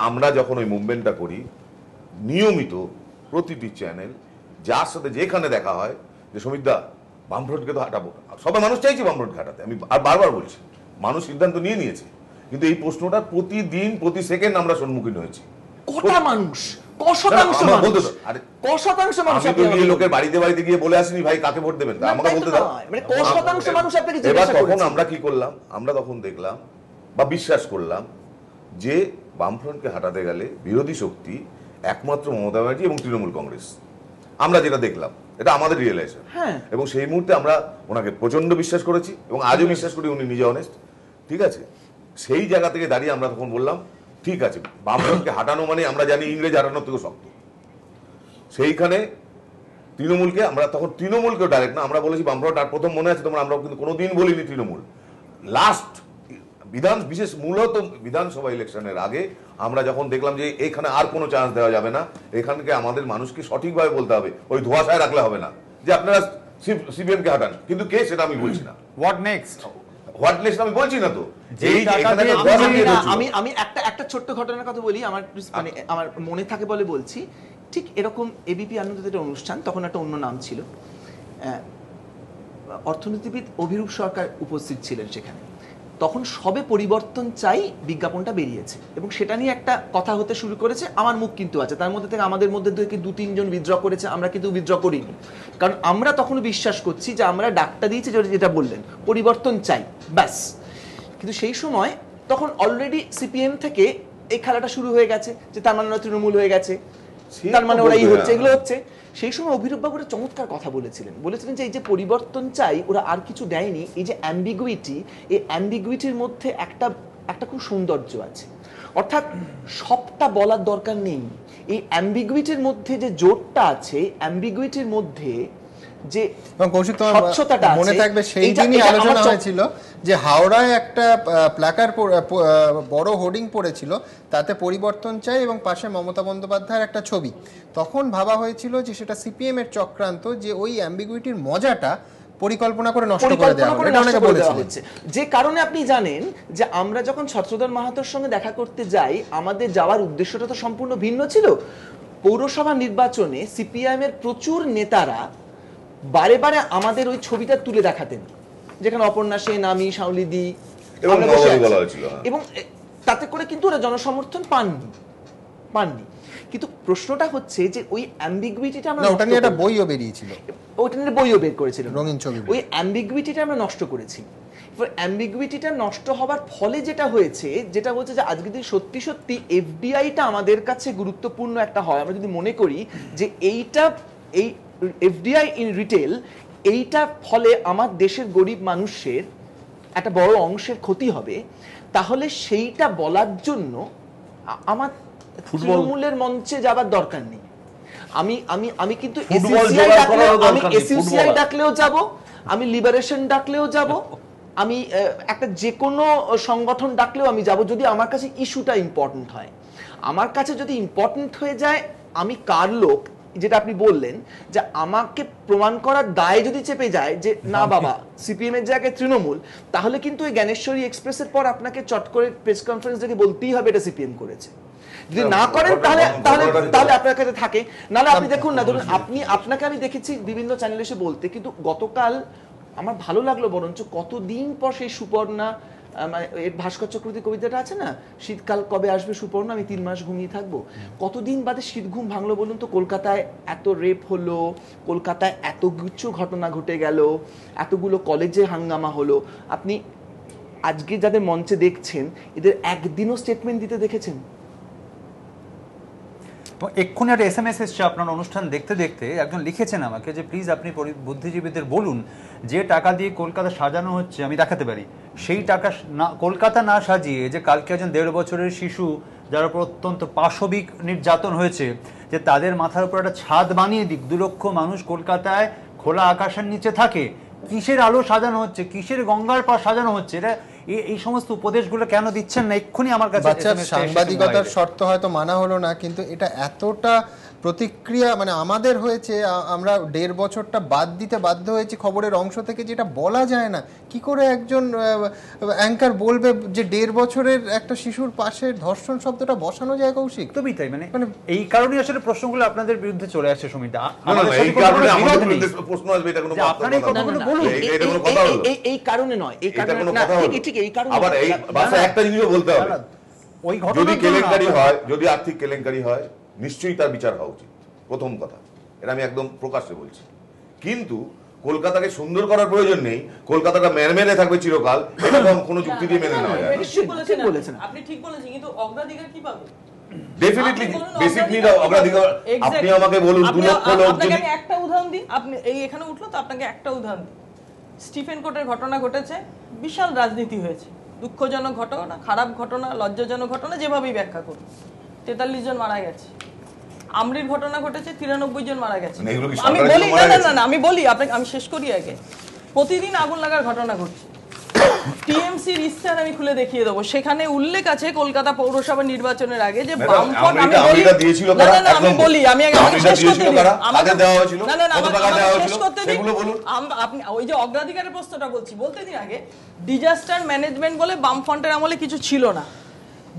আমরা যখন ওই মুভমেন্টটা করি নিয়মিত প্রতিটি চ্যানেল যার সাথে যেখানে দেখা হয় যে সমীরদা বামফ্রন্টকে তো হাঁটাবো, সবাই মানুষ চাইছে বামফ্রন্টকে হাঁটাতে, আমি আর বারবার বলছি মানুষ সিদ্ধান্ত নিয়েছে, কিন্তু এই প্রশ্নটা প্রতিদিন প্রতি সেকেন্ড আমরা সম্মুখীন হয়েছি। কটা মানুষ, লোকের বাড়িতে বাড়িতে গিয়ে বলে আসিনি ভাই কাকে ভোট দেবেন, আমাকে বলতে দাও। এবার তখন আমরা কি করলাম, আমরা তখন দেখলাম বা বিশ্বাস করলাম যে বামফ্রন্টকে হাঁটাতে গেলে বিরোধী শক্তি একমাত্র মমতা ব্যানার্জি এবং তৃণমূল কংগ্রেস। আমরা যেটা দেখলাম এটা আমাদের রিয়েলাইজেশন, এবং সেই মুহূর্তে আমরা ওনাকে প্রচন্ড বিশ্বাস করেছি এবং আজও বিশ্বাস করি উনি নিজে অনেস্ট। ঠিক আছে, সেই জায়গা থেকে দাঁড়িয়ে আমরা তখন বললাম ঠিক আছে বামফ্রন্টকে হাঁটানো মানে আমরা জানি ইংরেজ হাঁটানোর থেকে শক্ত। সেইখানে তৃণমূলকে আমরা তখন তৃণমূলকেও ডাইরেক্ট না আমরা বলেছি বামফ্রন্ট, আর প্রথম মনে আছে তোমরা, আমরা কিন্তু কোনোদিন বলিনি তৃণমূল। লাস্ট বিশেষ মূলত বিধানসভা ইলেকশনের আগে আমরা যখন দেখলাম যে এখানে আর কোনো চান্স দেওয়া যাবে না, এখানকে আমাদের মানুষকে সঠিকভাবে বলতে হবে, ওই ধোঁয়াশায় রাখলে হবে না যে আপনারা সিপিএম কে হাঁটান, কিন্তু কে সেটা আমি বলছি না। হোয়াট নেক্সট আমি বলছি না তো। আমি একটা ছোট্ট ঘটনার কথা বলি, আমার মানে আমার মনে থাকে বলে বলছি। ঠিক এরকম এবিপি আনন্দের অনুষ্ঠান, তখন একটা অন্য নাম ছিল, অর্থনীতিবিদ অভিরূপ সরকার উপস্থিত ছিলেন সেখানে। তখন সবে পরিবর্তন চাই বিজ্ঞাপনটা বেরিয়েছে এবং সেটা নিয়ে একটা কথা হতে শুরু করেছে। আমার মুখ কিন্তু আছে তার মধ্যে থেকে, আমাদের মধ্যে থেকে 2-3 জন উইথড্র করেছে, আমরা কিন্তু উইথড্র করিনি, কারণ আমরা তখন বিশ্বাস করছি যে আমরা ডাকটা দিয়েছি যেটা বললেন পরিবর্তন চাই ব্যাস। কিন্তু সেই সময় তখন অলরেডি সিপিএম থেকে এই খেলাটা শুরু হয়ে গেছে যে তার মানে ওরা তৃণমূল হয়ে গেছে, তার মানে ওরাই হচ্ছে, এগুলো হচ্ছে। সেই সময় অভিরূপ বাবু একটা চমৎকার কথা বলেছিলেন যে এই যে পরিবর্তন চাই ওরা আর কিছু দেয়নি, এই যে অ্যাম্বিগুইটি, এই অ্যাম্বিগুইটির মধ্যে একটা খুব সৌন্দর্য আছে, অর্থাৎ সবটা বলার দরকার নেই। এই অ্যাম্বিগুইটির মধ্যে যে জোরটা আছে, অ্যাম্বিগুইটির মধ্যে যে স্বচ্ছতাটা মনে থাকবে সেই দিনই আলোচনা হয়েছিল যে হাওড়ায় একটা প্ল্যাকার্ড বড় হোর্ডিং পড়েছিল, তাতে পরিবর্তন চাই এবং পাশে মমতা বন্দ্যোপাধ্যায়ের একটা ছবি। তখন ভাবা হয়েছিল যে সেটা সিপিএম এর চক্রান্ত, যে ওই অ্যাম্বিগুইটির মজাটা পরিকল্পনা করে নষ্ট করে দেওয়া হচ্ছে। যে কারণে আপনি জানেন যে আমরা যখন ছত্রধর মাহাতোর সঙ্গে দেখা করতে যাই, আমাদের যাওয়ার উদ্দেশ্যটা তো সম্পূর্ণ ভিন্ন ছিল। পৌরসভা নির্বাচনে সিপিআইএম এর প্রচুর নেতারা বারে বারে আমাদের ওই ছবিটা তুলে দেখাতেন, যেখানে অপর্ণা সেন, আমি, শাওলিদি এবং তাতে করে কিন্তু ওরা জনসমর্থন পাননি। কিন্তু প্রশ্নটা হচ্ছে যে ওই অ্যাম্বিগুইটিটা আমরা, ওটা নিয়ে একটা বইও বেরিয়েছিল, ওটা নিয়ে বইও বের করেছিলেন, রঙিন ছবি। ওই অ্যাম্বিগুইটিটা আমরা নষ্ট করেছি। অ্যাম্বিগুইটিটা নষ্ট হবার ফলে যেটা হয়েছে যে আজকে যদি সত্যি সত্যি এফডিআইটা আমাদের কাছে গুরুত্বপূর্ণ একটা হয়, আমরা যদি মনে করি যে এই এফডিআই ইন রিটেল, এইটা ফলে আমার দেশের গরিব মানুষের একটা বড় অংশের ক্ষতি হবে, তাহলে সেইটা বলার জন্য আমার তৃণমূলের মঞ্চে যাবার দরকার নেই। আমি কিন্তু এসইউসিআই ডাকলেও যাব, আমি লিবারেশন ডাকলেও যাব, আমি একটা যে কোনো সংগঠন ডাকলেও আমি যাব, যদি আমার কাছে ইস্যুটা ইম্পর্টেন্ট হয়। আমার কাছে যদি ইম্পর্টেন্ট হয়ে যায়, আমি কার লোক, যেটা আপনি বললেন যে আমাকে প্রমাণ করার দায় যদি চেপে যায় যে না বাবা সিপিএম এর জায়গায় তৃণমূল, তাহলে কিন্তু এই জ্ঞানেশ্বরী এক্সপ্রেসের পর আপনাকে চট করে প্রেস কনফারেন্স থেকে বলতেই হবে এটা সিপিএম করেছে। যদি না করেন তাহলে আপনার কাছে থাকে, নাহলে আপনি দেখুন না, ধরুন আপনাকে আমি দেখেছি বিভিন্ন চ্যানেলে এসে বলতে, কিন্তু গতকাল আমার ভালো লাগলো বরঞ্চ কতদিন পর সেই সুপর্ণা, মানে ভাস্কর চক্রবর্তী কবিতাটা আছে না, শীতকাল কবে আসবে সুপর্ণা, আমি 3 মাস ঘুমিয়ে থাকবো। কতদিন বাদে শীত ঘুম ভাঙলো বলুন তো? কলকাতায় এত রেপ হলো, কলকাতায় এত কিছু ঘটনা ঘটে গেল, এতগুলো কলেজে হাঙ্গামা হলো, আপনি আজকে যাদের মঞ্চে দেখছেন এদের একদিনও স্টেটমেন্ট দিতে দেখেছেন? এক্ষুনি একটা SMS এসছে আপনার অনুষ্ঠান দেখতে দেখতে, একজন লিখেছেন আমাকে যে প্লিজ আপনি বুদ্ধিজীবীদের বলুন যে টাকা দিয়ে কলকাতা সাজানো হচ্ছে আমি দেখাতে পারি, সেই টাকা কলকাতা না সাজিয়ে যে কালকে একজন 1.5 বছরের শিশু যার উপর অত্যন্ত পাশবিক নির্যাতন হয়েছে, যে তাদের মাথার উপর একটা ছাদ বানিয়ে দিক, 2 লক্ষ মানুষ কলকাতায় খোলা আকাশের নিচে থাকে, কিসের আলো সাজানো হচ্ছে, কিসের গঙ্গার পাশ সাজানো হচ্ছে, এটা এই সমস্ত উপদেশগুলো কেন দিচ্ছেন না? এক্ষুনি আমার কাছে সাংবাদিকতার শর্ত হয়তো মানা হলো না, কিন্তু এটা এতটা প্রতিক্রিয়া মানে আমাদের হয়েছে, আমরা 1.5 বছরটা বাদ দিতে বাধ্য হয়েছি খবরের অংশ থেকে, যেটা বলা যায় না। কি করে একজন অ্যাঙ্কার বলবে যে 1.5 বছরের একটা শিশুর পাশে ধর্ষণ শব্দটা বসানো যায় কৌশিক? একদমই তাই, মানে এই কারণে আসলে প্রশ্নগুলো আপনাদের বিরুদ্ধে চলে আসছে সুমিতা। এই কারণে আমাদের বিরুদ্ধে প্রশ্ন আসবে, এটা কোনো আপনারা এই কথাগুলো বলুন। এটা কোনো কথা হলো? এই কারণে নয়, এই এটা কোনো কারণে কথা হলো? ঠিক এই কারণে আবার এই ভাষায় একটা জিনিসও বলতে হবে, ওই যদি ঘটনা কেলেঙ্কারি হয়, যদি আর্থিক কেলেঙ্কারি হয়, নিশ্চয়ই তার বিচার হওয়া উচিত, প্রথম কথা। এটা আমি একদম প্রকাশ্যে বলছি। কিন্তু কলকাতাকে সুন্দর করার প্রয়োজন নেই, কলকাতাটা মেরে থাকবে চিরকাল, এটা তো কোনো যুক্তি দিয়ে মেনে নেওয়া যায় না। আপনি ঠিক বলেছেন, কিন্তু অগ্রাধিকার কি পাবে? ডেফিনেটলি বেসিক নিড অগ্রাধিকার। আপনি আমাকে বলুন 2 লক্ষ লোক যদি, আমি একটা উদাহরণ দিই, আপনি এই এখানে উঠলো তো আপনাকে একটা উদাহরণ দিই। স্টিফেন কোটের ঘটনা ঘটেছে, বিশাল রাজনীতি হয়েছে, দুঃখজনক ঘটনা, খারাপ ঘটনা, লজ্জাজনক ঘটনা, যেভাবেই ব্যাখ্যা করুন। 43 জন মারা গেছে। আমরির ঘটনা ঘটেছে, 93 জন মারা গেছে। আমি বলি না, আমি বলি আপনাকে, আমি শেষ করি আগে। প্রতিদিন আগুন লাগার ঘটনা ঘটছে। টিএমসির ইস্তার আমি খুলে দেখিয়ে দেবো, সেখানে উল্লেখ আছে কলকাতা পৌরসভা নির্বাচনের আগে যে বামফ্রন্ট, আমি বলি আপনি ওই যে অগ্রাধিকারের প্রশ্নটা বলতে দিন আগে। ডিজাস্টার ম্যানেজমেন্ট বলে বামফ্রন্টের আমলে কিছু ছিল না।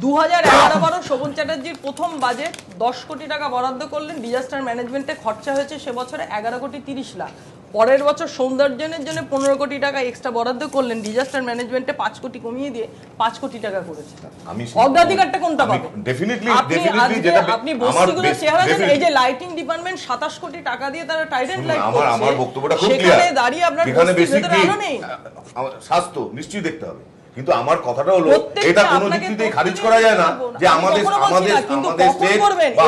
2011-12 শোভন চ্যাটার্জির প্রথম বাজেট 10 কোটি টাকা বরাদ্দ করলেন, ডিজাস্টার ম্যানেজমেন্টে খরচা হয়েছে সে বছরে 11,30,00,000। পরের বছর সৌন্দর্যনের জন্য 15 কোটি টাকা এক্সট্রা বরাদ্দ করলেন, ডিজাস্টার ম্যানেজমেন্টে 5 কোটি কমিয়ে দিয়ে 5 কোটি টাকা করেছে। অগ্রাধিকারটা কোনটা পাবে? আপনি বস্তিগুলো চেহারা জানেন, এই যে লাইটিং ডিপার্টমেন্ট 27 কোটি টাকা দিয়ে তারা টাইডেন্ট লাইট করছে, আমার বক্তব্যটা খুব ক্লিয়ার। সেখানে দাঁড়িয়ে আপনার বস্তির ভেতরে আলো নেই। স্বাস্থ্য নিশ্চয়ই দেখতে হবে, কিন্তু আমার কথাটা হলো এটা কোনো দিকতেই খারিজ করা যায় না যে আমাদের স্টেট বা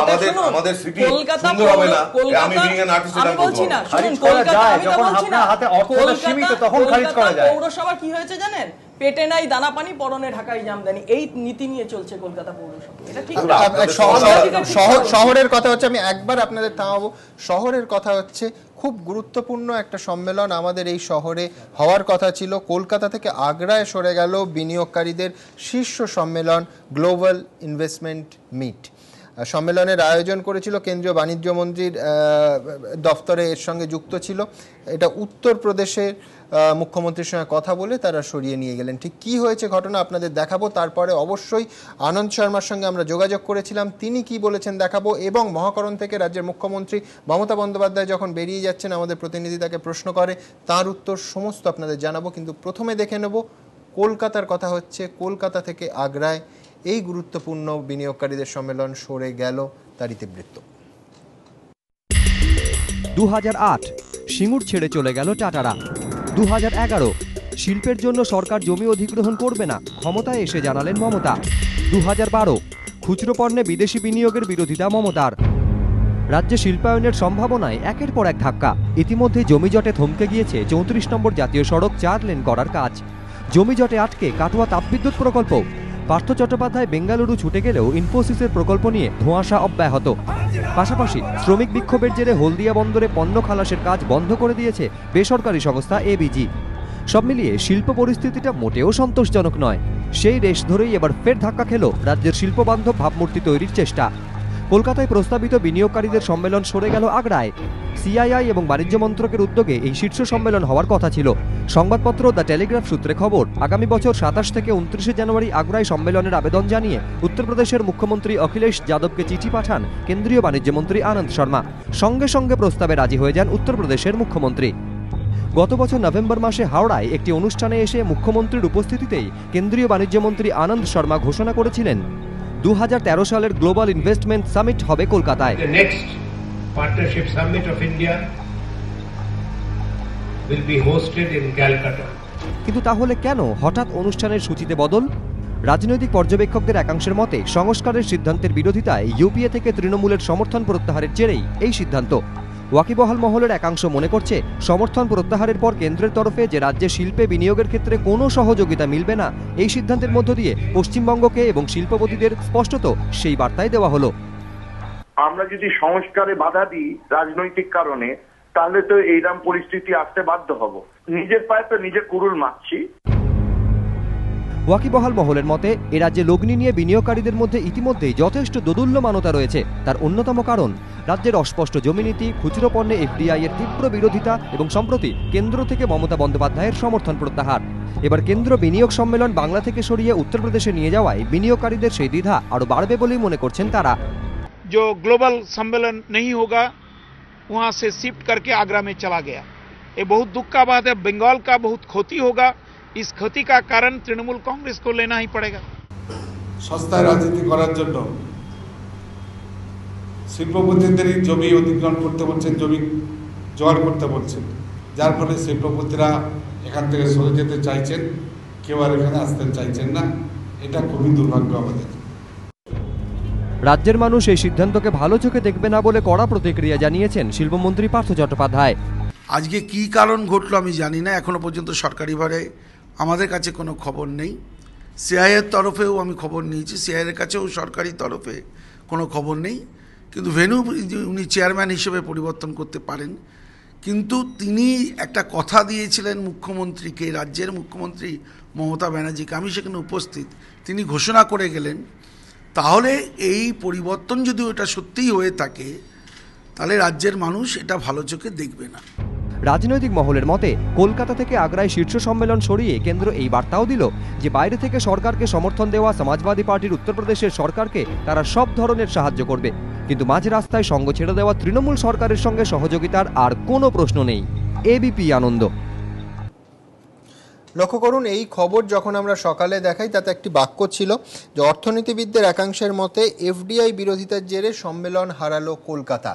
আমাদের সিটি সুন্দর হবে না। আমি বিং অ্যান আর্টিস্ট, আমি বলছি না, শুনুন, কলকাতা আমি তো বলছি না, হাতে অর্থটা সীমিত, তখন খারিজ করা যায়। পৌরসভা কি হয়েছে জানেন? পেটে নাই দানা পানি, পরনে ঢাকাই জামদানি, এই নীতি নিয়ে চলছে কলকাতা পৌরসভা। এটা ঠিক না। শহরের কথা হচ্ছে, আমি একবার আপনাদের থামাবো। শহরের কথা হচ্ছে, খুব গুরুত্বপূর্ণ একটা সম্মেলন আমাদের এই শহরে হওয়ার কথা ছিল, কলকাতা থেকে আগ্রায় সরে গেল বিনিয়োগকারীদের শীর্ষ সম্মেলন গ্লোবাল ইনভেস্টমেন্ট মিট। সম্মেলনের আয়োজন করেছিল কেন্দ্রীয় বাণিজ্য মন্ত্রীর দফতরে, এর সঙ্গে যুক্ত ছিল। এটা উত্তরপ্রদেশের মুখ্যমন্ত্রীর সঙ্গে কথা বলে তারা সরিয়ে নিয়ে গেলেন। ঠিক কী হয়েছে ঘটনা আপনাদের দেখাবো, তারপরে অবশ্যই আনন্দ শর্মার সঙ্গে আমরা যোগাযোগ করেছিলাম, তিনি কি বলেছেন দেখাবো, এবং মহাকরণ থেকে রাজ্যের মুখ্যমন্ত্রী মমতা বন্দ্যোপাধ্যায় যখন বেরিয়ে যাচ্ছেন, আমাদের প্রতিনিধি তাকে প্রশ্ন করে, তার উত্তর সমস্ত আপনাদের জানাবো। কিন্তু প্রথমে দেখে নেব কলকাতার কথা হচ্ছে, কলকাতা থেকে আগ্রায় এই গুরুত্বপূর্ণ বিনিয়োগকারীদের সম্মেলন সরে গেল, তার ইতিবৃত্ত। 2008 সিঙ্গুর ছেড়ে চলে গেল টাটারা। 2011 শিল্পের জন্য সরকার জমি অধিগ্রহণ করবে না, ক্ষমতায় এসে জানালেন মমতা। 2012 খুচরো পণ্যে বিদেশি বিনিয়োগের বিরোধিতা মমতার। রাজ্যে শিল্পায়নের সম্ভাবনায় একের পর এক ধাক্কা। ইতিমধ্যে জমিজটে থমকে গিয়েছে 34 নম্বর জাতীয় সড়ক 4 লেন করার কাজ। জমিজটে আটকে কাটোয়া তাপবিদ্যুৎ প্রকল্প। পার্থ চট্টোপাধ্যায় বেঙ্গালুরু ছুটে গেলেও ইনফোসিসের প্রকল্প নিয়ে ধোঁয়াশা অব্যাহত। পাশাপাশি শ্রমিক বিক্ষোভের জেরে হলদিয়া বন্দরে পণ্য খালাসের কাজ বন্ধ করে দিয়েছে বেসরকারি সংস্থা এবিজি। সব মিলিয়ে শিল্প পরিস্থিতিটা মোটেও সন্তোষজনক নয়। সেই রেশ ধরেই এবার ফের ধাক্কা খেল রাজ্যের শিল্পবান্ধব ভাবমূর্তি তৈরির চেষ্টা। কলকাতায় প্রস্তাবিত বিনিয়োগকারীদের সম্মেলন সরে গেল আগ্রায়। সিআইআই এবং বাণিজ্য মন্ত্রকের উদ্যোগে এই শীর্ষ সম্মেলন হওয়ার কথা ছিল। সংবাদপত্র দ্য টেলিগ্রাফ সূত্রে খবর, আগামী বছর 27 থেকে 29 জানুয়ারি আগ্রায় সম্মেলনের আবেদন জানিয়ে উত্তরপ্রদেশের মুখ্যমন্ত্রী অখিলেশ যাদবকে চিঠি পাঠান কেন্দ্রীয় বাণিজ্য মন্ত্রী আনন্দ শর্মা। সঙ্গে সঙ্গে প্রস্তাবে রাজি হয়ে যান উত্তরপ্রদেশের মুখ্যমন্ত্রী। গত বছর নভেম্বর মাসে হাওড়ায় একটি অনুষ্ঠানে এসে মুখ্যমন্ত্রীর উপস্থিতিতেই কেন্দ্রীয় বাণিজ্য মন্ত্রী আনন্দ শর্মা ঘোষণা করেছিলেন 2013 সালের গ্লোবাল ইনভেস্টমেন্ট সামিট হবে কলকাতায়। The next partnership summit of India will be hosted in Calcutta. কিন্তু তাহলে কেন হঠাৎ অনুষ্ঠানের সূচিতে বদল? রাজনৈতিক পর্যবেক্ষকদের একাংশের মতে সংস্কারের সিদ্ধান্তের বিরোধিতায় ইউপিএ থেকে তৃণমূলের সমর্থন প্রত্যাহারের জেরেই এই সিদ্ধান্ত। ওয়াকিবহাল মহলের একাংশ মনে করছে, সমর্থন প্রত্যাহারের পর কেন্দ্রের তরফে যে রাজ্যে শিল্পে বিনিয়োগের ক্ষেত্রে কোনো সহযোগিতা মিলবে না, এই সিদ্ধান্তের মধ্য দিয়ে পশ্চিমবঙ্গকে এবং শিল্পপতিদের স্পষ্টত সেই বার্তাই দেওয়া হলো। আমরা যদি সংস্কারে বাধা দিই রাজনৈতিক কারণে, তাহলে তো এইরকম পরিস্থিতি আসতে বাধ্য হব। নিজের পায়ে তো নিজে কুড়ুল মারছি। ওয়াকিবহাল মহলের মতে এ রাজ্যে লগ্নি নিয়ে বিনিয়োগকারীদের মধ্যে ইতিমধ্যেই যথেষ্ট দোদুল্যমানতা রয়েছে। তার অন্যতম কারণ রাজ্যের অস্পষ্ট জমিনীতি, খুচরো পণ্যে এফডিআই এর তীব্র বিরোধিতা এবং সম্প্রতি কেন্দ্র থেকে মমতা বন্দ্যোপাধ্যায়ের সমর্থন প্রত্যাহার। এবার কেন্দ্র বিনিয়োগ সম্মেলন বাংলা থেকে সরিয়ে উত্তরপ্রদেশে নিয়ে যাওয়ায় বিনিয়োগকারীদের সেই দ্বিধা আরো বাড়বে বলেই মনে করছেন তারা। जो ग्लोबल सम्मेलन नहीं होगा वहां से शिफ्ट करके आगरा में चला गया, ये बहुत दुख का बात है। बंगाल का बहुत क्षति होगा, इस क्षति का कारण तृणमूल कांग्रेस को लेना ही पड़ेगा। সস্তায় রাজনীতি করার জন্য শিল্পপতিদেরই জমি অধিগ্রহণ করতে বলছেন, জমি জোগাড় করতে বলছেন, যার ফলে শিল্পপতিরা এখান থেকে সরে যেতে চাইছেন, কেউ আর এখানে আসতে চাইছেন না। এটা খুবই দুর্ভাগ্য আমাদের। রাজ্যের মানুষ এই সিদ্ধান্তকে ভালো চোখে দেখবে না বলে কড়া প্রতিক্রিয়া জানিয়েছেন শিল্পমন্ত্রী পার্থ চট্টোপাধ্যায়। আজকে কি কারণ ঘটলো আমি জানি না, এখনো পর্যন্ত সরকারিভাবে আমাদের কাছে কোনো খবর নেই। সিআইয়ের তরফেও আমি খবর নিয়েছি, সিআইয়ের কাছেও সরকারি তরফে কোনো খবর নেই। কিন্তু ভেন্যু উনি চেয়ারম্যান হিসেবে পরিবর্তন করতে পারেন, কিন্তু তিনি একটা কথা দিয়েছিলেন মুখ্যমন্ত্রীকে, রাজ্যের মুখ্যমন্ত্রী মমতা ব্যানার্জিকে, আমি সেখানে উপস্থিত, তিনি ঘোষণা করে গেলেন। তাহলে এই পরিবর্তন যদি ওটা সত্যিই হয়ে থাকে তাহলে রাজ্যের মানুষ এটা ভালো চোখে দেখবে না। রাজনৈতিক মহলের মতে কলকাতা থেকে আগ্রায় শীর্ষ সম্মেলন সরিয়ে কেন্দ্র এই বার্তাও দিল যে বাইরে থেকে সরকারকে সমর্থন দেওয়া সমাজবাদী পার্টির উত্তরপ্রদেশের সরকারকে তারা সব ধরনের সাহায্য করবে, কিন্তু মাঝ রাস্তায় সঙ্গ ছেড়ে দেওয়া তৃণমূল সরকারের সঙ্গে সহযোগিতার আর কোনো প্রশ্ন নেই। এবিপি আনন্দ। লক্ষ্য করুন, এই খবর যখন আমরা সকালে দেখাই তাতে একটি বাক্য ছিল যে অর্থনীতিবিদদের একাংশের মতে এফডিআই বিরোধিতার জেরে সম্মেলন হারালো কলকাতা।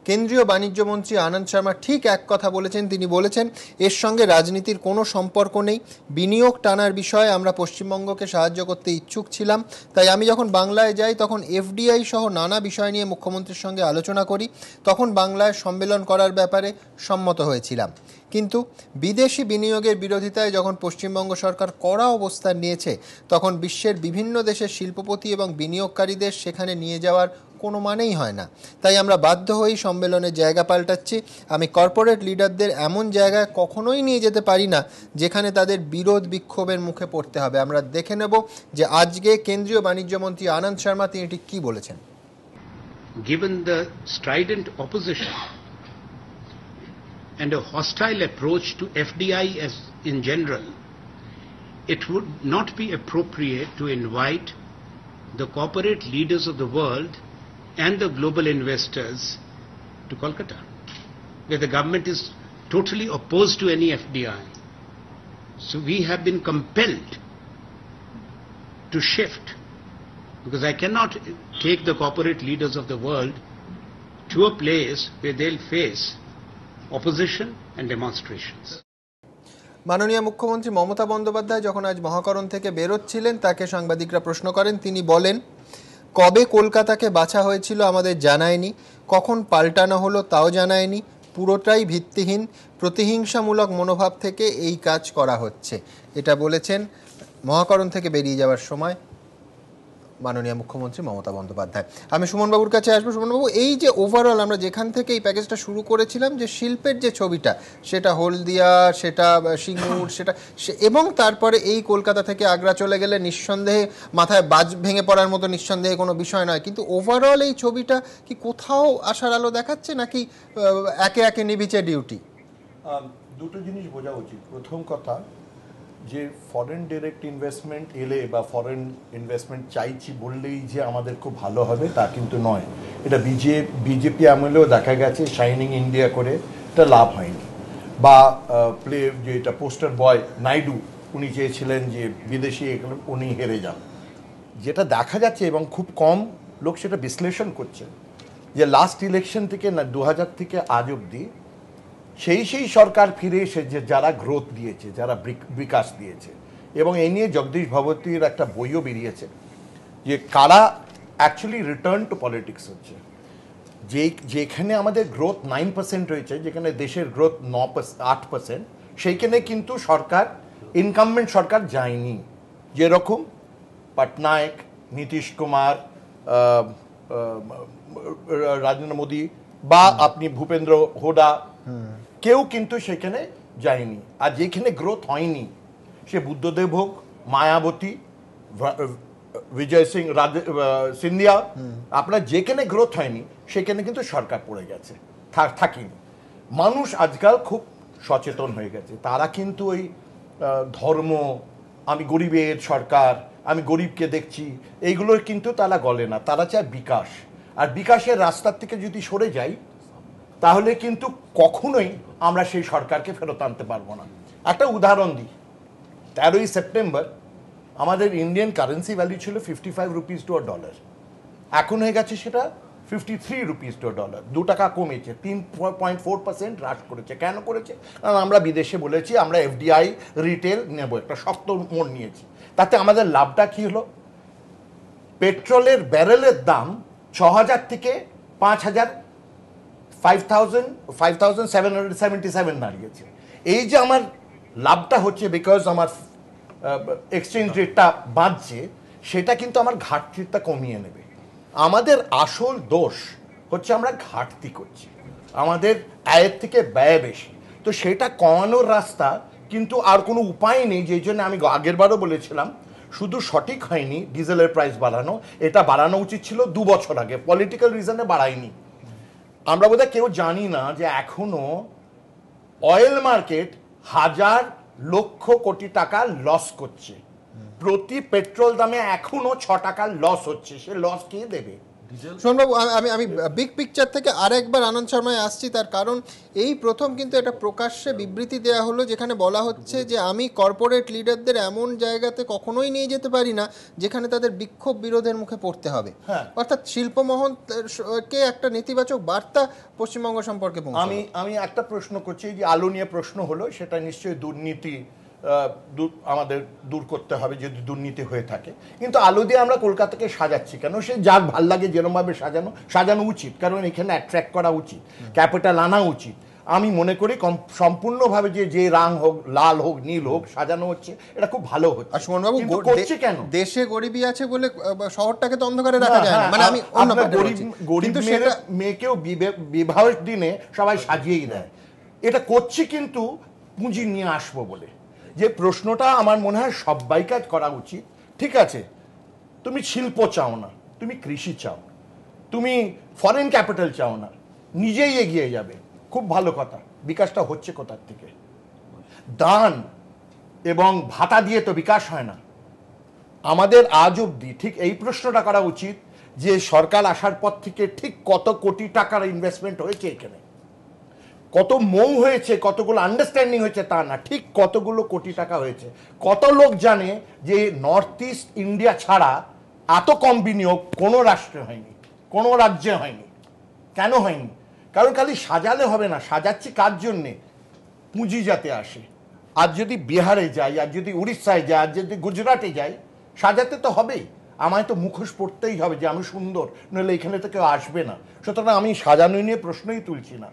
কেন্দ্রীয় বাণিজ্য মন্ত্রী আনন্দ শর্মা ঠিক এক কথা বলেছেন, তিনি বলেছেন এর সঙ্গে রাজনীতির কোনো সম্পর্ক নেই, বিনিয়োগ টানার বিষয়ে আমরা পশ্চিমবঙ্গকে সাহায্য করতে ইচ্ছুক ছিলাম, তাই আমি যখন বাংলায় যাই তখন এফডিআই সহ নানা বিষয় নিয়ে মুখ্যমন্ত্রীর সঙ্গে আলোচনা করি, তখন বাংলায় সম্মেলন করার ব্যাপারে সম্মত হয়েছিলাম। কিন্তু বিদেশি বিনিয়োগের বিরোধিতায় যখন পশ্চিমবঙ্গ সরকার কড়া অবস্থান নিয়েছে তখন বিশ্বের বিভিন্ন দেশের শিল্পপতি এবং বিনিয়োগকারীদের সেখানে নিয়ে যাওয়ার কোনো মানেই হয় না, তাই আমরা বাধ্য হয়েই সম্মেলনের জায়গা পাল্টাচ্ছি। আমি কর্পোরেট লিডারদের এমন জায়গায় কখনোই নিয়ে যেতে পারি না যেখানে তাদের বিরোধ বিক্ষোভের মুখে পড়তে হবে। আমরা দেখে নেব যে আজকে কেন্দ্রীয় বাণিজ্য মন্ত্রী আনন্দ শর্মা তিনি ঠিক কী বলেছেন। Given the strident opposition and a hostile approach to FDI as in general, it would not be appropriate to invite the corporate leaders of the world and the global investors to Kolkata, where the government is totally opposed to any FDI. So we have been compelled to shift, because I cannot take the corporate leaders of the world to a place where they'll face opposition and demonstrations. মাননীয় মুখ্যমন্ত্রী মমতা বন্দ্যোপাধ্যায় যখন আজ মহাকরণ থেকে বেরোচ্ছিলেন তাকে সাংবাদিকরা প্রশ্ন করেন, তিনি বলেন কবে কলকাতাকে বাছা হয়েছিল আমাদের জানায়নি, কখন পাল্টানো হলো তাও জানায়নি, পুরোটাই ভিত্তিহীন প্রতিহিংসামূলক মনোভাব থেকে এই কাজ করা হচ্ছে। এটা বলেছেন মহাকরণ থেকে বেরিয়ে যাওয়ার সময় মাননীয় মুখ্যমন্ত্রী মমতা বন্দ্যোপাধ্যায়। আমি সুমনবাবুর কাছে আসবো। সুমনবাবু, এই যে ওভারঅল আমরা যেখান থেকে এই প্যাকেজটা শুরু করেছিলাম, যে শিল্পের যে ছবিটা, সেটা হলদিয়া, সেটা সিঙ্গুর, সেটা এবং তারপরে এই কলকাতা থেকে আগ্রা চলে গেলে নিঃসন্দেহে মাথায় বাজ ভেঙে পড়ার মতো নিঃসন্দেহে কোনো বিষয় নয়, কিন্তু ওভারঅল এই ছবিটা কি কোথাও আশার আলো দেখাচ্ছে নাকি একে একে নিভিচে ডিউটি? দুটো জিনিস বোঝা উচিত। প্রথম কথা যে ফরেন ডিরেক্ট ইনভেস্টমেন্ট এলে বা ফরেন ইনভেস্টমেন্ট চাইছি বললেই যে আমাদের খুব ভালো হবে তা কিন্তু নয়। এটা বিজেপি আমলেও দেখা গেছে, শাইনিং ইন্ডিয়া করে এটা লাভ হয়নি। বা যে এটা পোস্টার বয় নাইডু, উনি চেয়েছিলেন যে বিদেশি, উনি হেরে যান। যেটা দেখা যাচ্ছে এবং খুব কম লোক সেটা বিশ্লেষণ করছে যে লাস্ট ইলেকশন থেকে 2000 থেকে আজ অবধি সেই সরকার ফিরে এসে যে যারা গ্রোথ দিয়েছে, যারা বিকাশ দিয়েছে, এবং এই নিয়ে জগদীশ ভগবতীর একটা বইও বেরিয়েছে যে কারা অ্যাকচুয়ালি রিটার্ন টু পলিটিক্স হচ্ছে। যেখানে আমাদের গ্রোথ 9% রয়েছে, যেখানে দেশের গ্রোথ 8%, সেইখানে কিন্তু সরকার, ইনকামমেন্ট সরকার যায়নি। যেরকম পটনায়ক, নীতিশ কুমার, নরেন্দ্র মোদী বা আপনি ভূপেন্দ্র হুডা, কেউ কিন্তু সেখানে যায়নি। আর যেখানে গ্রোথ হয়নি, সে বুদ্ধদেব হোক মায়াবতী, বিজয় সিং সিন্ধিয়া, আপনার যেখানে গ্রোথ হয়নি সেখানে কিন্তু সরকার পড়ে গেছে, থাকেনি। মানুষ আজকাল খুব সচেতন হয়ে গেছে, তারা কিন্তু ওই ধর্ম, আমি গরিবের সরকার, আমি গরিবকে দেখছি, এইগুলোর কিন্তু তারা গলে না, তারা চায় বিকাশ। আর বিকাশের রাস্তার থেকে যদি সরে যাই তাহলে কিন্তু কখনোই আমরা সেই সরকারকে ফেরত আনতে পারবো না। একটা উদাহরণ দিই, 13ই সেপ্টেম্বর আমাদের ইন্ডিয়ান কারেন্সি ভ্যালু ছিল 55 রুপিস টু আ ডলার, এখন হয়ে গেছে সেটা 53 রুপিস টু ডলার, 2 টাকা কমেছে, 3.4% হ্রাস করেছে। কেন করেছে? কারণ আমরা বিদেশে বলেছি আমরা এফডিআই রিটেল নেব, একটা শক্ত মোড় নিয়েছি। তাতে আমাদের লাভটা কি হলো? পেট্রোলের ব্যারেলের দাম 6,000 থেকে 5,000, 5,777 দাঁড়িয়েছে। এই যে আমার লাভটা হচ্ছে বিকজ আমার এক্সচেঞ্জ রেটটা বাড়ছে, সেটা কিন্তু আমার ঘাটতিটা কমিয়ে নেবে। আমাদের আসল দোষ হচ্ছে আমরা ঘাটতি করছি, আমাদের আয়ের থেকে ব্যয় বেশি। তো সেটা কমানোর রাস্তা কিন্তু আর কোনো উপায় নেই। যেই জন্য আমি আগের বারও বলেছিলাম, শুধু সঠিক হয়নি ডিজেলের প্রাইস বাড়ানো, এটা বাড়ানো উচিত ছিল 2 বছর আগে, পলিটিক্যাল রিজনে বাড়ায়নি। আমরা বোধহয় কেউ জানি না যে এখনো অয়েল মার্কেট 1,000 লক্ষ কোটি টাকা লস করছে, প্রতি পেট্রোল দামে এখনো 6 টাকা লস হচ্ছে। সে লস কে দেবে? সোমবাবু, আমি বিগ পিকচার থেকে আরেকবার আনন্দ শর্মায় আসছি, তার কারণ এই প্রথম কিন্তু এটা প্রকাশ্যে বিবৃতি দেওয়া হলো যেখানে বলা হচ্ছে যে আমি কর্পোরেট লিডারদের এমন জায়গাতে কখনোই নিয়ে যেতে পারি না যেখানে তাদের বিক্ষোভ বিরোধের মুখে পড়তে হবে। অর্থাৎ শিল্পমহলকে একটা নেতিবাচক বার্তা পশ্চিমবঙ্গ সম্পর্কে পৌঁছাবে। আমি একটা প্রশ্ন করছি, যে আলো নিয়ে প্রশ্ন হলো, সেটা নিশ্চয়ই দুর্নীতি আমাদের দূর করতে হবে যদি দুর্নীতি হয়ে থাকে। কিন্তু আলো দিয়ে আমরা কলকাতাকে সাজাচ্ছি কেন? সে যার ভাল লাগে যেরকমভাবে সাজানো উচিত, কারণ এখানে অ্যাট্রাক্ট করা উচিত, ক্যাপিটাল আনা উচিত। আমি মনে করি সম্পূর্ণভাবে যে রং হোক, লাল হোক, নীল হোক, সাজানো হচ্ছে, এটা খুব ভালো হচ্ছে। আর সুমনবাবু, করছে কেন? দেশে গরিবী আছে বলে শহরটাকে তো অন্ধকারে রাখা যায় না। মানে আমি গরিব মেয়েকেও বিবাহের দিনে সবাই সাজিয়েই দেয়, এটা করছি কিন্তু পুঁজি নিয়ে আসবো বলে। যে প্রশ্নটা আমার মনে হয় সবাই কাজ করা উচিত। ঠিক আছে, তুমি শিল্প চাও না, তুমি কৃষি চাও, তুমি ফরেন ক্যাপিটাল চাও না, নিজেই এগিয়ে যাবে, খুব ভালো কথা। বিকাশটা হচ্ছে কোথার থেকে? দান এবং ভাতা দিয়ে তো বিকাশ হয় না। আমাদের আজ অবধি ঠিক এই প্রশ্নটা করা উচিত যে সরকার আসার পর থেকে ঠিক কত কোটি টাকার ইনভেস্টমেন্ট হয়েছে এখানে, কত মৌ হয়েছে, কতগুলো আন্ডারস্ট্যান্ডিং হয়েছে তা না, ঠিক কতগুলো কোটি টাকা হয়েছে। কত লোক জানে যে নর্থ ইস্ট ইন্ডিয়া ছাড়া এত কম বিনিয়োগ কোনো রাষ্ট্রে হয়নি, কোনো রাজ্যে হয়নি। কেন হয়নি? কারণ খালি সাজালে হবে না, সাজাচ্ছি কার জন্যে? পুঁজি যাতে আসে। আর যদি বিহারে যাই, আর যদি উড়িষ্যায় যাই, আর যদি গুজরাটে যাই, সাজাতে তো হবেই। আমায় তো মুখোশ পড়তেই হবে যে আমি সুন্দর, নইলে এখানে তো কেউ আসবে না। সুতরাং আমি সাজানো নিয়ে প্রশ্নই তুলছি না,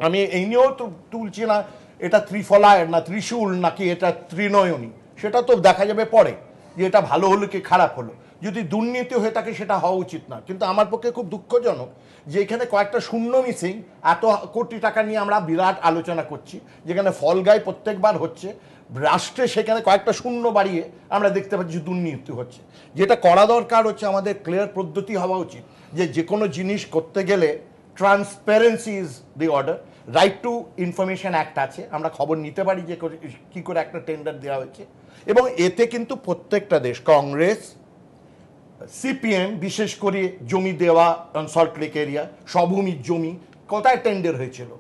আমি এই নিয়েও তো তুলছি না এটা ত্রিফলায় না ত্রিশূল নাকি এটা ত্রিনয়নী, সেটা তো দেখা যাবে পরে যে এটা ভালো হলো কি খারাপ হলো। যদি দুর্নীতি হয়ে থাকে সেটা হওয়া উচিত না। কিন্তু আমার পক্ষে খুব দুঃখজনক যে এখানে কয়েকটা শূন্য মিসিং, এত কোটি টাকা নিয়ে আমরা বিরাট আলোচনা করছি, যেখানে ফলগায় প্রত্যেকবার হচ্ছে, রাষ্ট্রে সেখানে কয়েকটা শূন্য বাড়িয়ে আমরা দেখতে পাচ্ছি দুর্নীতি হচ্ছে। যেটা করা দরকার হচ্ছে আমাদের ক্লিয়ার পদ্ধতি হওয়া উচিত, যে কোনো জিনিস করতে গেলে transparency is the order. Right two information act আছে, আমরা খবর নিতে পারি যে কি করে একটা টেন্ডার দেওয়া হয়েছে। এবং এতে কিন্তু প্রত্যেকটা দেশ, কংগ্রেস, সিপিএম, বিশেষ করে জমি দেওয়া সল্ট লেক এরিয়া, স্বভূমির জমি কোথায় টেন্ডার হয়েছিল,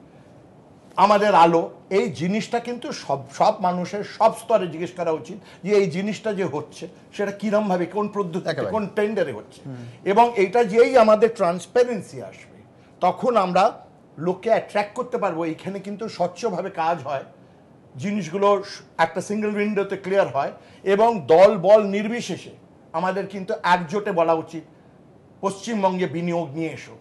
আমাদের আলো, এই জিনিসটা কিন্তু সব মানুষের সব স্তরে জিজ্ঞেস করা উচিত যে এই জিনিসটা যে হচ্ছে সেটা কিরমভাবে, কোন পদ্ধতিতে, কোন টেন্ডারে হচ্ছে। এবং এইটা যেই আমাদের ট্রান্সপারেন্সি আসবে, তখন আমরা লোককে অ্যাট্রাক্ট করতে পারবো। এইখানে কিন্তু স্বচ্ছভাবে কাজ হয়, জিনিসগুলো একটা সিঙ্গেল উইন্ডোতে ক্লিয়ার হয়, এবং দল বল নির্বিশেষে আমাদের কিন্তু একজোটে বলা উচিত পশ্চিমবঙ্গে বিনিয়োগ নিয়ে এসো।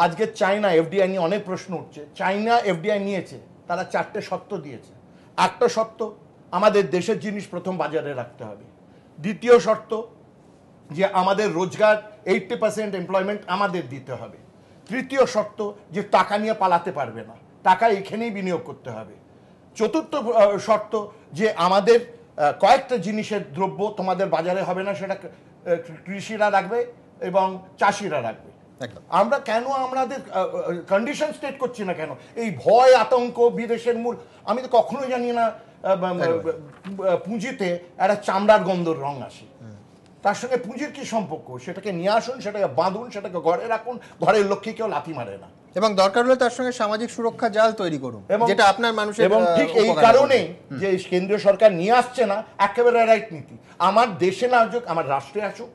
আজকে চায়না এফডিআই নিয়ে অনেক প্রশ্ন উঠছে। চায়না এফডিআই নিয়েছে, তারা 4টে শর্ত দিয়েছে। একটা শর্ত, আমাদের দেশের জিনিস প্রথম বাজারে রাখতে হবে। দ্বিতীয় শর্ত, যে আমাদের রোজগার 80% এমপ্লয়মেন্ট আমাদের দিতে হবে। তৃতীয় শর্ত, যে টাকা নিয়ে পালাতে পারবে না, টাকা এখানেই বিনিয়োগ করতে হবে। চতুর্থ শর্ত, যে আমাদের কয়েকটা জিনিসের দ্রব্য তোমাদের বাজারে হবে না, সেটা কৃষিরা রাখবে এবং চাষিরা রাখবে। আমরা কেন আমাদের কন্ডিশন স্টেট করছি না কেন? এই ভয় আতঙ্ক বিদেশের মূল, আমি তো কখনোই জানি না পুঁজিতে একটা চামড়ার গন্ধর রং আসে, তার সঙ্গে পুঁজির কি সম্পর্ক? সেটাকে নিয়ে আসুন, সেটাকে বাঁধুন, সেটাকে ঘরে রাখুন, ঘরের লক্ষ্মী কেউ লাথি মারে না। এবং দরকার হলে তার সঙ্গে সামাজিক সুরক্ষা জাল তৈরি করুন, যেটা আপনার মানুষের। এবং ঠিক এই কারণে যে কেন্দ্রীয় সরকার নিয়ে আসছে না একেবারে রাইট নীতি। আমার দেশে না আসুক, আমার রাষ্ট্রে আসুক,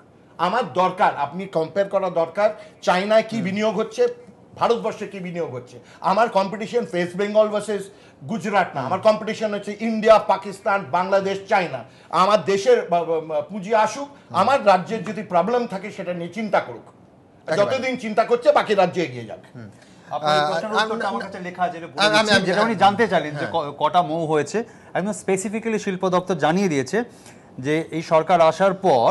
আমার দরকার, আপনি কম্পেয়ার করা দরকার চায়নায় কি বিনিয়োগ হচ্ছে, ভারতবর্ষে কি বিনিয়োগ হচ্ছে। আমার competition West Bengal versus Gujarat না, আমার কম্পিটিশন হচ্ছে ইন্ডিয়া, পাকিস্তান, বাংলাদেশ, চায়না। আমার দেশের পুঁজি আসুক, আমার রাজ্যের যদি প্রবলেম থাকে সেটা নিয়ে চিন্তা করুক, যতদিন চিন্তা করছে বাকি রাজ্যে এগিয়ে যাবে। যেটা উনি জানতে চাইলেন যে কটা মৌ হয়েছে, একদম স্পেসিফিক্যালি শিল্প দপ্তর জানিয়ে দিয়েছে যে এই সরকার আসার পর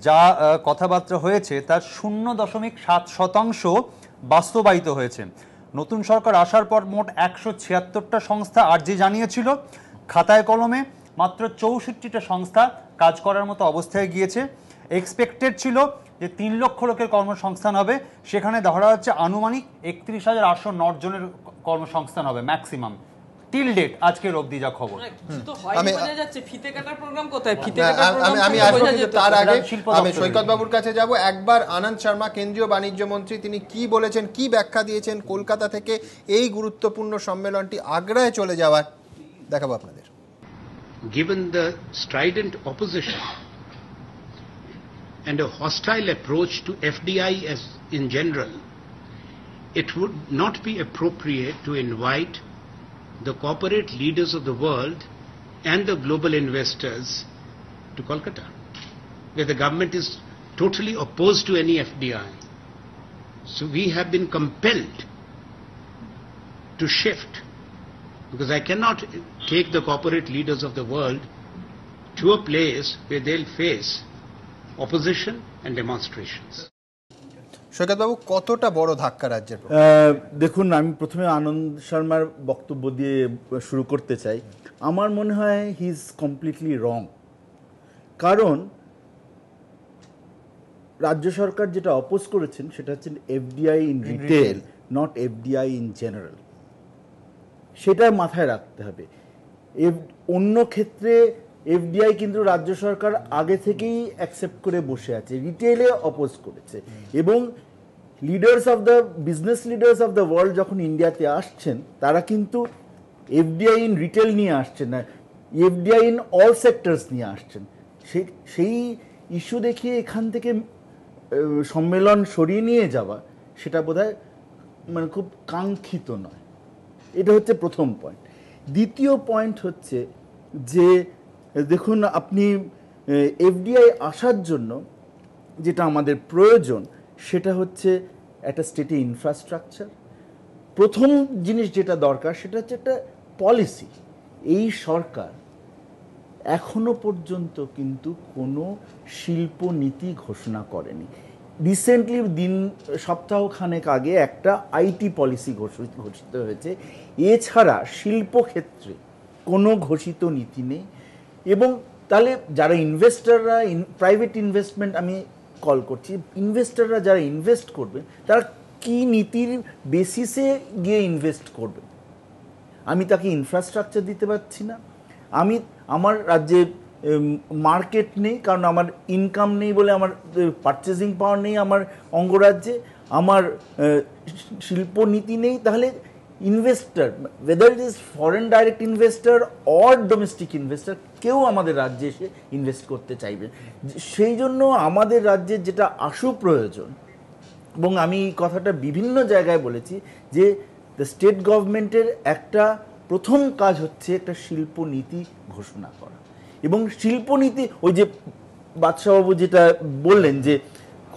যা কথাবার্তা হয়েছে তার 0.7% বাস্তবায়িত হয়েছে। নতুন সরকার আসার পর মোট 176টা সংস্থা আর্জি জানিয়েছিল, খাতায় কলমে মাত্র 64টা সংস্থা কাজ করার মতো অবস্থায় গিয়েছে। এক্সপেক্টেড ছিল যে 3 লক্ষ লোকের কর্মসংস্থান হবে, সেখানে ধরা হচ্ছে আনুমানিক 31,809 জনের কর্মসংস্থান হবে ম্যাক্সিমাম টিল ডেট, আজকের অবধি যা খবর। তার আগে আমি সৈকত বাবুর কাছে যাব। একবার আনন্দ শর্মা, কেন্দ্রীয় বাণিজ্য মন্ত্রী, তিনি কি বলেছেন, কি ব্যাখ্যা দিয়েছেন কলকাতা থেকে এই গুরুত্বপূর্ণ সম্মেলনটি আগ্রায় চলে যাওয়ার, দেখাবো আপনাদের। Given the strident opposition and a hostile approach to FDI as in general, it would not be appropriate to invite the corporate leaders of the world and the global investors to Kolkata, where the government is totally opposed to any FDI. So we have been compelled to shift, because I cannot take the corporate leaders of the world to a place where they'll face opposition and demonstrations. সৈকতবাবু, কতটা বড় ধাক্কা রাজ্যের? দেখুন, আমি প্রথমে আনন্দ শর্মার বক্তব্য দিয়ে শুরু করতে চাই। আমার মনে হয় হি ইজ কমপ্লিটলি রং। কারণ রাজ্য সরকার যেটা অপোজ করেছেন সেটা হচ্ছে FDI in retail, not FDI in general. সেটা মাথায় রাখতে হবে। অন্য ক্ষেত্রে এফডিআই কিন্তু রাজ্য সরকার আগে থেকেই অ্যাকসেপ্ট করে বসে আছে, রিটেলে অপোজ করেছে। এবং leaders of the business leaders of the world যখন ইন্ডিয়াতে আসছেন, তারা কিন্তু এফডিআই ইন রিটেল নিয়ে আসছেন না, এফডিআই ইন অল সেক্টরস নিয়ে আসছেন। সেই ইস্যু দেখিয়ে এখান থেকে সম্মেলন সরিয়ে নিয়ে যাওয়া, সেটা বোধহয় মানে খুব কাঙ্ক্ষিত নয়। এটা হচ্ছে প্রথম পয়েন্ট। দ্বিতীয় পয়েন্ট হচ্ছে যে দেখুন, আপনি এফডিআই আসার জন্য যেটা আমাদের প্রয়োজন সেটা হচ্ছে একটা স্টেটে ইনফ্রাস্ট্রাকচার। প্রথম জিনিস যেটা দরকার সেটা হচ্ছে একটা পলিসি। এই সরকার এখনো পর্যন্ত কিন্তু কোনো শিল্প নীতি ঘোষণা করেনি। রিসেন্টলি সপ্তাহখানেক আগে একটা আইটি পলিসি ঘোষিত হয়েছে, এছাড়া শিল্পক্ষেত্রে কোনো ঘোষিত নীতি নেই। এবং তাহলে যারা ইনভেস্টররা, প্রাইভেট ইনভেস্টমেন্ট আমি কল করছি, ইনভেস্টররা যারা ইনভেস্ট করবে তারা কি নীতির বেসিসে গিয়ে ইনভেস্ট করবে? আমি তাকে ইনফ্রাস্ট্রাকচার দিতে পারছি না, আমার রাজ্যে মার্কেট নেই, কারণ আমার ইনকাম নেই বলে আমার পারচেজিং পাওয়ার নেই আমার অঙ্গরাজ্যে, আমার শিল্পনীতি নেই। তাহলে investor, weather it is foreign direct investor or domestic investor, কেউ আমাদের রাজ্যে এসে ইনভেস্ট করতে চাইবে। সেই জন্য আমাদের রাজ্যে যেটা আশু প্রয়োজন, এবং আমি এই কথাটা বিভিন্ন জায়গায় বলেছি, যে দ্য স্টেট গভর্নমেন্টের একটা প্রথম কাজ হচ্ছে একটা শিল্পনীতি ঘোষণা করা। এবং শিল্পনীতি, ওই যে বাদশাহবাবু যেটা বললেন যে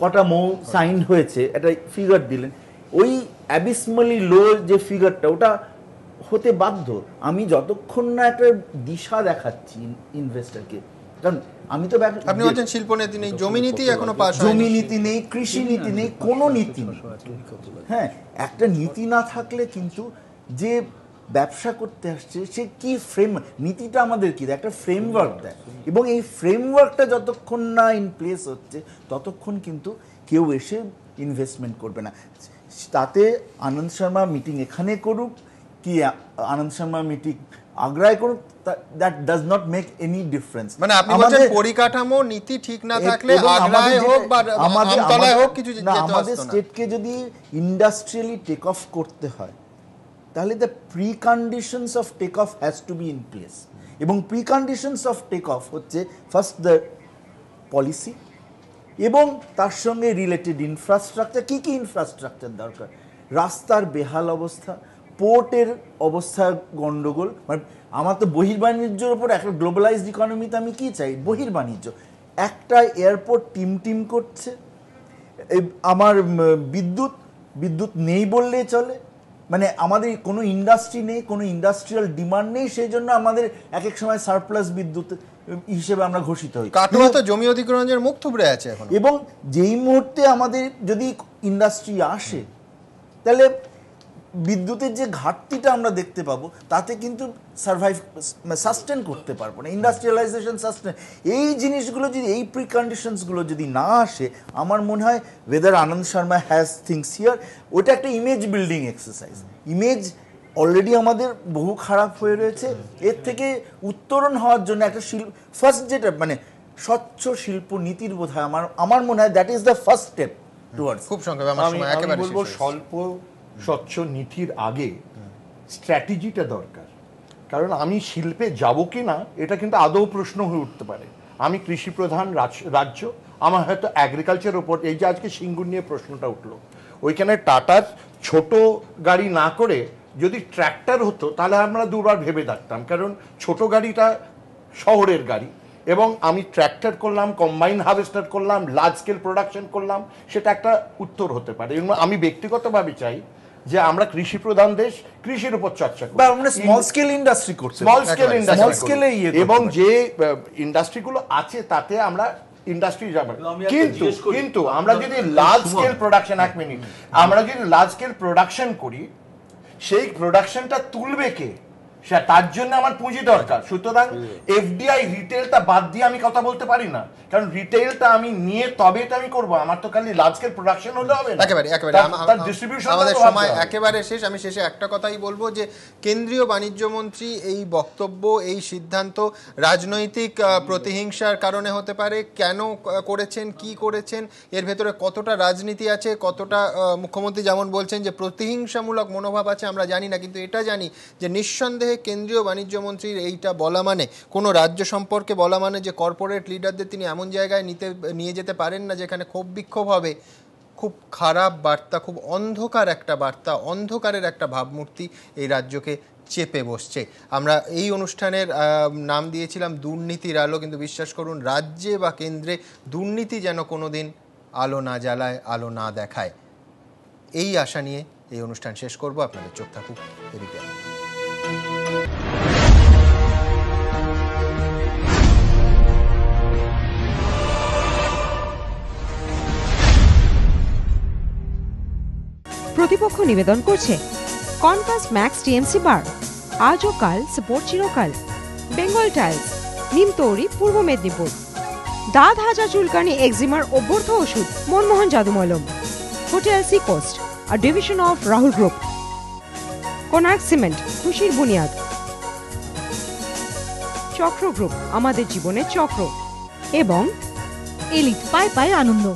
কটা মৌ সাইন হয়েছে, একটা ফিগার দিলেন, ওই অ্যাবিসমালি লো যে ফিগারটা, ওটা হতে বাধ্য। আমি যতক্ষণ না একটা দিশা দেখাচ্ছি ইনভেস্টরকে, কারণ আমি তো আপনি বলছেন শিল্পনীতি নেই, জমি নীতি এখনো পাস হয়নি, জমি নীতি নেই, কৃষি নীতি নেই, কোনো নীতি নেই। হ্যাঁ, একটা নীতি না থাকলে কিন্তু যে ব্যবসা করতে আসছে সে কি নীতিটা আমাদের কি দেয়, একটা ফ্রেমওয়ার্ক দেয়, এবং এই ফ্রেমওয়ার্কটা যতক্ষণ না ইন প্লেস হচ্ছে ততক্ষণ কিন্তু কেউ এসে ইনভেস্টমেন্ট করবে না। তাতে আনন্দ শর্মা মিটিং এখানে করুক কি আনন্দ শর্মা মিটিং আগ্রায় করুক, that does not make any difference. মানে আপনি বলছেন পরিকাঠামো নীতি ঠিক না থাকলে আগ্রায় হোক বা আমতলায় হোক কিছু যেতে আসতো না। আমাদের স্টেটকে যদি ইন্ডাস্ট্রিয়ালি টেক অফ করতে হয় তাহলে the preconditions of take off has to be in place, এবং preconditions of take off হচ্ছে ফার্স্ট দ্য পলিসি এবং তার সঙ্গে রিলেটেড ইনফ্রাস্ট্রাকচার। কি কি ইনফ্রাস্ট্রাকচার দরকার? রাস্তার বেহাল অবস্থা, পোর্টের অবস্থা গন্ডগোল। মানে আমার তো বহির্বাণিজ্যের ওপর একটা গ্লোবালাইজড ইকোনমিতে আমি কি চাই? বহির্বাণিজ্য। একটা এয়ারপোর্ট টিম করছে, আমার বিদ্যুৎ নেই বললেই চলে, মানে আমাদের কোনো ইন্ডাস্ট্রি নেই, কোনো ইন্ডাস্ট্রিয়াল ডিমান্ড নেই, সেই জন্য আমাদের এক এক সময় সারপ্লাস বিদ্যুৎ হিসেবে আমরা ঘোষিত হই। কাটোয়া তো জমি অধিগ্রহণের মুখ থুবড়ে আছে এখন। এবং যেই মুহূর্তে আমাদের যদি ইন্ডাস্ট্রি আসে তাহলে বিদ্যুতের যে ঘাটতিটা আমরা দেখতে পাবো তাতে কিন্তু সাস্টেন করতে পারবো না, ইন্ডাস্ট্রিয়ালাইজেশন সাস্টেন। এই জিনিসগুলো যদি, এই প্রিকন্ডিশনসগুলো যদি না আসে, আমার মনে হয় whether Anand Sharma has things here, ওটা একটা image building exercise. Image already আমাদের বহু খারাপ হয়ে রয়েছে, এর থেকে উত্তরণ হওয়ার জন্য একটা ফার্স্ট যেটা মানে স্বচ্ছ শিল্প নীতির বোধ হয় আমার মনে হয় that is the first step towards. খুব সংক্ষেপে আমার সময় একেবারে বলবো স্বল্প স্বচ্ছ নীতির আগে স্ট্র্যাটেজিটা দরকার। কারণ আমি শিল্পে যাব কি না এটা কিন্তু আদৌ প্রশ্ন হয়ে উঠতে পারে। আমি কৃষি প্রধান রাজ্য, আমার হয়তো অ্যাগ্রিকালচার ওপর, এই যে আজকে সিঙ্গুর নিয়ে প্রশ্নটা উঠলো, ওইখানে টাটার ছোট গাড়ি না করে যদি ট্র্যাক্টর হতো তাহলে আমরা দুবার ভেবে দেখতাম, কারণ ছোট গাড়িটা শহরের গাড়ি, এবং আমি ট্র্যাক্টর করলাম, কম্বাইন হারভেস্টার করলাম, লার্জ স্কেল প্রোডাকশন করলাম, সেটা একটা উত্তর হতে পারে। এবং আমি ব্যক্তিগতভাবে চাই যে আমরা কৃষি প্রধান দেশ, কৃষির উপর চর্চা করি, আমরা স্মল স্কেল ইন্ডাস্ট্রি করছি, এবং যে ইন্ডাস্ট্রিগুলো আছে তাতে আমরা ইন্ডাস্ট্রি যাবে। কিন্তু আমরা যদি লার্জ স্কেল প্রোডাকশন, এক মিনিট, আমরা যদি লার্জ স্কেল প্রোডাকশন করি, সেই প্রোডাকশনটা তুলবে কে? তার জন্য আমার পুঁজি দরকার। সুতরাং এফডিআই রিটেলটা বাদ দিয়ে আমি কথা বলতে পারি না, কারণ রিটেলটা আমি নিয়ে তবে এটা আমি করব। আমার তো খালি লার্জ স্কেল প্রোডাকশন হলে হবে না, একেবারে তার ডিস্ট্রিবিউশন। আমাদের সময় একেবারে শেষ। আমি শেষে একটা কথাই বলবো যে কেন্দ্রীয় বাণিজ্য মন্ত্রী এই বক্তব্য, এই সিদ্ধান্ত রাজনৈতিক প্রতিহিংসার কারণে হতে পারে। কেন করেছেন, কি করেছেন, এর ভেতরে কতটা রাজনীতি আছে, কতটা মুখ্যমন্ত্রী যেমন বলছেন যে প্রতিহিংসামূলক মনোভাব আছে আমরা জানি না, কিন্তু এটা জানি যে নিঃসন্দেহে কেন্দ্রীয় বাণিজ্য মন্ত্রীর এইটা বলা মানে, কোনো রাজ্য সম্পর্কে বলা মানে যে কর্পোরেট লিডারদের তিনি এমন জায়গায় নিয়ে যেতে পারেন না যেখানে ক্ষোভ বিক্ষোভ হবে। খুব খারাপ বার্তা, খুব অন্ধকার একটা বার্তা, অন্ধকারের একটা ভাবমূর্তি এই রাজ্যকে চেপে বসছে। আমরা এই অনুষ্ঠানের নাম দিয়েছিলাম দুর্নীতির আলো, কিন্তু বিশ্বাস করুন রাজ্যে বা কেন্দ্রে দুর্নীতি যেন কোনোদিন আলো না জ্বালায়, আলো না দেখায়, এই আশা নিয়ে এই অনুষ্ঠান শেষ করব। আপনাদের চোখ থাকুক এদিকে। প্রতিপক্ষ নিবেদন করছে কনকাস ম্যাক্স টিএমসি বার, আজ ও কাল সাপোর্ট চিরকাল, বেঙ্গল টাইলস, নিমতৌরি, পূর্ব মেদিনীপুর, দাঁত হাজা চুলকানি এক্সিমার অভ্যর্থ ওষুধ মনমোহন জাদুমলম, hotel sea coast, a division of Rahul group, Konark cement, খুশির বুনিয়াদ, চক্র গ্রুপ, আমাদের জীবনের চক্র, এবং এলিট, পায় পায় আনন্দ।